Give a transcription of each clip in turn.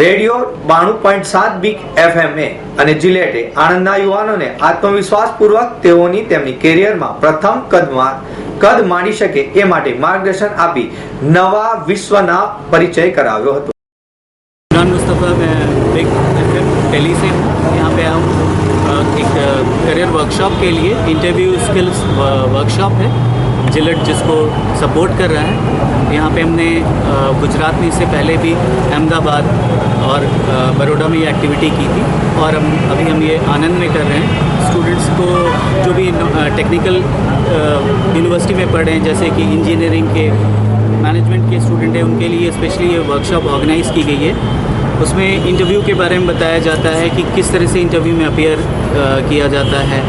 Radio 92.7 big એફએમએ અને જિલેટે આણંદના યુવાનોને આત્મવિશ્વાસપૂર્વક તેમની કેરિયરમાં પ્રથમ કદ માંડી શકે એ માટે માર્ગદર્શન આપી નવા વિશ્વના પરિચય કરાવ્યો હતો. इमरान मुस्तफ़ा, मैं बिग एफएम दिल्ली से हूँ. यहाँ पे हम एक करियर वर्कशॉप के लिए इंटरव्यू स्किल्स वर्कशॉप है. जिलेट जिसको सपोर्ट कर रहा है. यहाँ पे हमने गुजरात में इससे पहले भी अहमदाबाद और बड़ौदा में ये एक्टिविटी की थी और हम ये आनंद में कर रहे हैं. स्टूडेंट्स को जो भी टेक्निकल यूनिवर्सिटी में पढ़ रहे हैं, जैसे कि इंजीनियरिंग के, मैनेजमेंट के स्टूडेंट हैं, उनके लिए स्पेशली ये वर्कशॉप ऑर्गेनाइज़ की गई है. उसमें इंटरव्यू के बारे में बताया जाता है कि किस तरह से इंटरव्यू में अपीयर किया जाता है,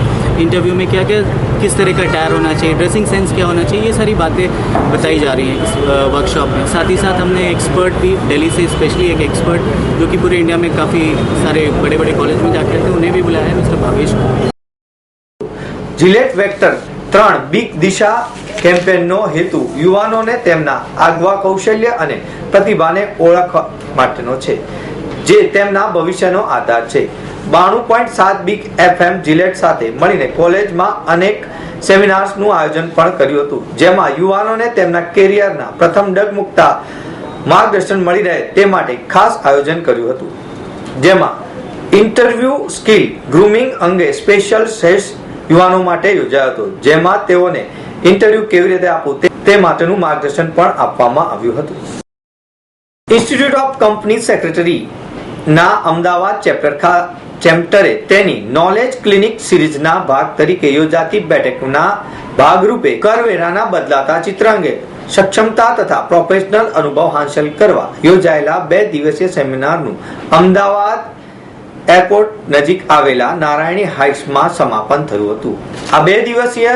इंटरव्यू में क्या क्या किस तरह का टायर होना चाहिए, ड्रेसिंग सेंस क्या होना चाहिए, ये सारी बातें बताई जा रही हैं इस वर्कशॉप में. साथ ही साथ हमने एक्सपर्ट भी दिल्ली से, स्पेशली एक एक्सपर्ट जो कि पूरे इंडिया में काफ़ी सारे बड़े बड़े कॉलेज में जाकर थे, उन्हें भी बुलाया है, मिस्टर भावेश को. જિલેટ વેક્ટર 3 બિગ દિશા કેમ્પેનનો હેતુ યુવાનોને તેમના આગવા કૌશલ્ય અને પ્રતિભાને ઓળખવા માટેનો છે, જે તેમના ભવિષ્યનો આધાર છે. 92.7 બિગ એફએમ જિલેટ સાથે મળીને કોલેજમાં અનેક સેમિનાર્સનું આયોજન પણ કર્યું હતું, જેમાં યુવાનોને તેમના કેરિયરના પ્રથમ ડગમુકતા માર્ગદર્શન મળી રહે તે માટે ખાસ આયોજન કર્યું હતું, જેમાં ઇન્ટરવ્યુ સ્કિલ ગ્રુમિંગ અંગે સ્પેશિયલ સેશ યુવાનો માટે યોજાયો હતો, જેમાં તેઓને ઇન્ટરવ્યુ કેવી રીતે આપવું તે માટેનું માર્ગદર્શન પણ આપવામાં આવ્યું હતું. ઇન્સ્ટિટ્યૂટ ઓફ કંપની સેક્રેટરી ના અમદાવાદ ચેપ્ટરે તેની નોલેજ ક્લિનિક સિરીઝના ભાગ તરીકે યોજાતી બેઠકના ભાગરૂપે કરવેરાના બદલાતા ચિત્ર અંગે સક્ષમતા તથા પ્રોફેશનલ અનુભવ હાંસલ કરવા યોજાયેલા 2 દિવસીય સેમિનારનું અમદાવાદ એરપોર્ટ નજીક આવેલા નારાયણી હાઇટ્સમાં સમાપન થયું હતું. આ 2 દિવસીય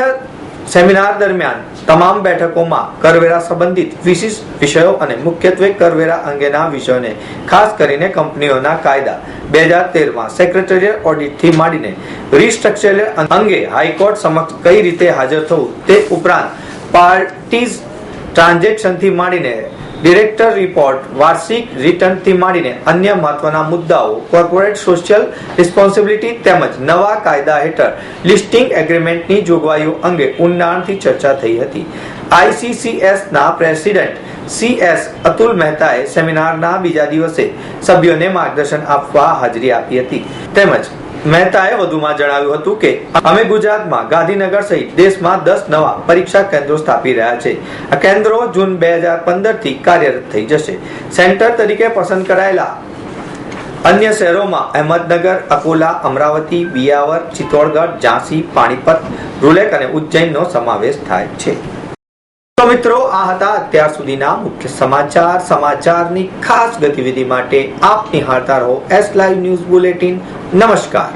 સેમિનાર દરમિયાન તમામ બેઠકોમાં કરવેરા સંબંધિત વિશિષ્ટ વિષયો અને મુખ્યત્વે કરવેરા અંગેના વિષયોને ખાસ કરીને કંપનીઓના કાયદા 2013માં સેક્રેટરીયલ ઓડિટથી માંડીને રિસ્ટ્રક્ચર અંગે હાઈકોર્ટ સમક્ષ કઈ રીતે હાજર થવું તે ઉપરાંત પાર્ટીઝ ટ્રાન્ઝેક્શનથી માંડીને ડિરેક્ટર રિપોર્ટ, વાર્ષિક રિટર્નથી માંડીને અન્ય મહત્વના મુદ્દાઓ, કોર્પોરેટ સોશિયલ રિસ્પોન્સિબિલિટી તેમજ નવા કાયદા હેઠળ લિસ્ટિંગ એગ્રીમેન્ટની જોગવાઈઓ અંગે ઊંડાણથી ચર્ચા થઈ હતી. ICCSના પ્રેસિડેન્ટ CS અતુલ મહેતાએ સેમિનારના બીજા દિવસે સભ્યોને માર્ગદર્શન આપવા હાજરી આપી હતી. તેમજ મહેતાએ વધુમાં જણાવ્યું હતું કે અમે ગુજરાતમાં ગાંધીનગર સહિત દેશમાં 10 નવા પરીક્ષા કેન્દ્રો સ્થાપી રહ્યા છે. આ કેન્દ્રો જૂન 2015 થી કાર્યરત થઈ જશે. સેન્ટર તરીકે પસંદ કરાયેલા અન્ય શહેરોમાં અહેમદનગર, અકોલા, અમરાવતી, બિયાવર, ચિત્તોડગઢ, ઝાંસી, પાણીપત, રૂલેક અને ઉજ્જૈનનો સમાવેશ થાય છે. તો મિત્રો, આ હતા અત્યાર સુધીના મુખ્ય સમાચાર. સમાચારની ખાસ ગતિવિધિ માટે આપ નિહાળતા રહો S Live ન્યૂઝ બુલેટિન. નમસ્કાર.